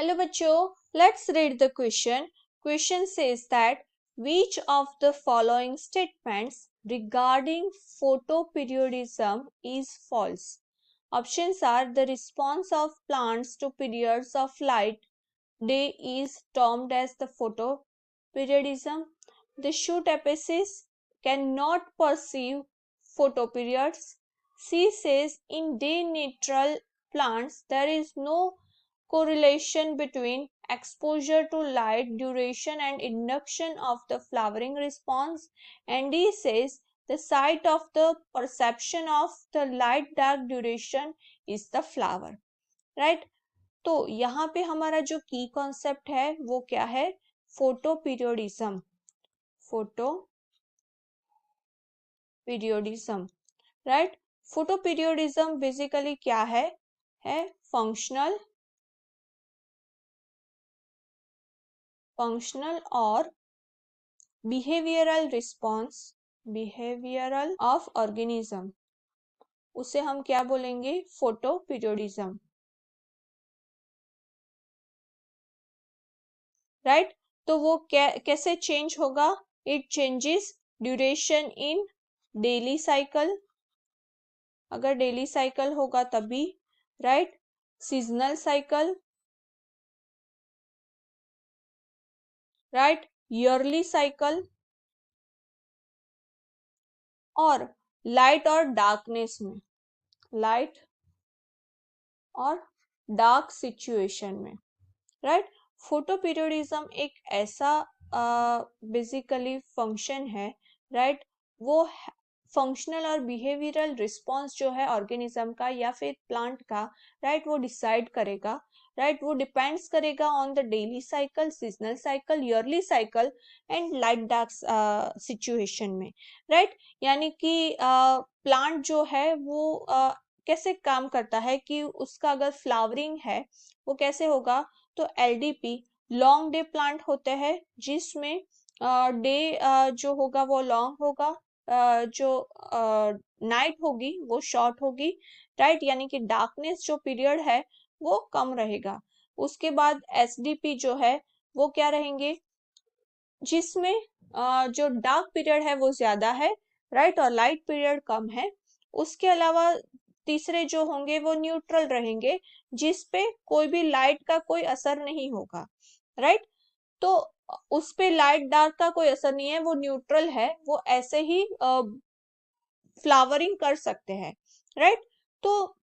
Hello bachcho, let's read the question. Question says that which of the following statements regarding photoperiodism is false? Options are the response of plants to periods of light day is termed as the photoperiodism. The shoot apices cannot perceive photoperiods. C says in day neutral plants there is no correlation between exposure to light duration and induction of the flowering response. And D says the site of the perception of the light dark duration is the flower. Right? तो यहाँ पे हमारा जो की concept है वो क्या है? Photo periodism. Photo periodism, right. Photo periodism basically क्या है? फंक्शनल और बिहेवियरल ऑफ ऑर्गेनिज्म, उसे हम क्या बोलेंगे? Photo periodism. राइट. तो वो कैसे चेंज होगा? It changes duration in daily cycle, अगर डेली साइकिल होगा तभी. Right. Seasonal cycle, right. Yearly cycle और लाइट और डार्कनेस में, लाइट और डार्क सिचुएशन में. राइट. फोटोपीरियोडिज्म एक ऐसा बेसिकली फंक्शन है, राइट. वो फंक्शनल और बिहेवियरल रिस्पॉन्स जो है ऑर्गेनिज्म का या फिर प्लांट का, राइट, वो डिसाइड करेगा. राइट. वो डिपेंड्स करेगा on the daily cycle, seasonal cycle, yearly cycle and light dark situation में. राइट. यानी कि प्लांट जो है वो कैसे काम करता है कि उसका अगर फ्लावरिंग है वो कैसे होगा? तो एलडीपी लॉन्ग डे प्लांट होते हैं जिसमें डे जो होगा वो लॉन्ग होगा, जो नाइट होगी वो शॉर्ट होगी. राइट. यानी कि डार्कनेस जो पीरियड है वो कम रहेगा. उसके बाद एसडीपी जो है वो क्या रहेंगे? जिसमें जो डार्क पीरियड है वो ज्यादा है, राइट, और लाइट पीरियड कम है. उसके अलावा तीसरे जो होंगे वो न्यूट्रल रहेंगे जिसपे कोई भी लाइट का कोई असर नहीं होगा. राइट. तो उस पे लाइट डार्क का कोई असर नहीं है, वो न्यूट्रल है, वो ऐसे ही फ्लावरिंग कर सकते हैं. राइट. तो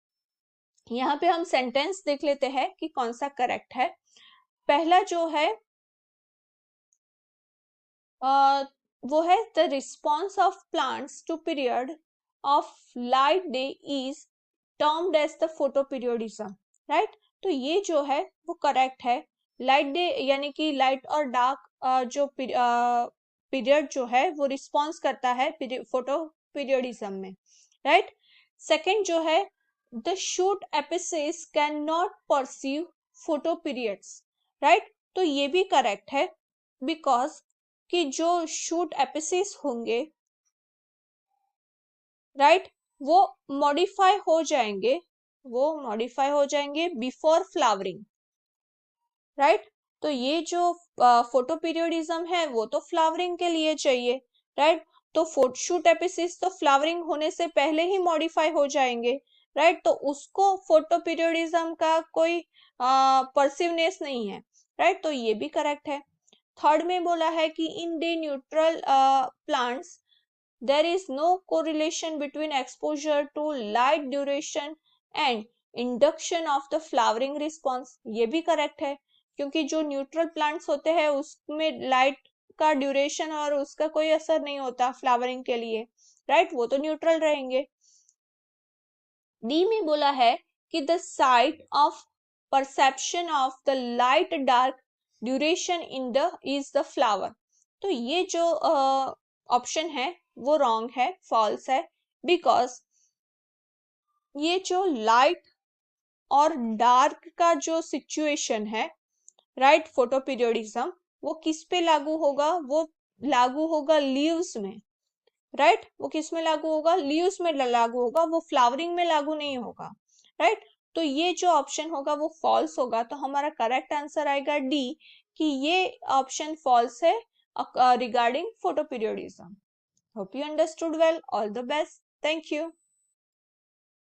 यहाँ पे हम सेंटेंस देख लेते हैं कि कौन सा करेक्ट है. पहला जो है वो है the response of plants to period of light day is termed as the photoperiodism. Right. तो ये जो है वो करेक्ट है. लाइट डे यानी कि लाइट और डार्क जो पीरियड जो है वो रिस्पॉन्स करता है फोटो पीरियोडिज्म में. राइट. सेकंड जो है the shoot एपिसेस can not perceive photo periods. Right. तो ये भी करेक्ट है बिकॉज कि जो शूट एपिसेस होंगे, राइट, वो मॉडिफाई हो जाएंगे, बिफोर फ्लावरिंग. राइट. तो ये जो फोटोपीरियोडिज्म है वो तो फ्लावरिंग के लिए चाहिए. राइट. तो शूट एपिसिस तो फ्लावरिंग होने से पहले ही मॉडिफाई हो जाएंगे. राइट. तो उसको फोटोपीरियोडिज्म का कोई परसिवनेस नहीं है. राइट. तो ये भी करेक्ट है. थर्ड में बोला है कि in day neutral plants there is no correlation between exposure to light duration and induction of the flowering response. ये भी करेक्ट है क्योंकि जो न्यूट्रल प्लांट्स होते हैं उसमें लाइट का ड्यूरेशन और उसका कोई असर नहीं होता फ्लावरिंग के लिए. राइट. वो तो न्यूट्रल रहेंगे. डी में बोला है कि the site of perception of the light dark duration in the is the flower. तो ये जो ऑप्शन है वो रॉन्ग है, फॉल्स है, बिकॉज ये जो लाइट और डार्क का जो सिचुएशन है, राइट, फोटोपीरियोडिज्म, वो किस पे लागू होगा? वो लागू होगा लीव्स में. राइट. वो किस में लागू होगा? लीव्स में लागू होगा, वो फ्लावरिंग में लागू नहीं होगा. राइट. तो ये जो ऑप्शन होगा वो फॉल्स होगा, तो हमारा करेक्ट आंसर आएगा डी, कि ये ऑप्शन फॉल्स है regarding photo periodism. Hope you understood well. All the best. Thank you.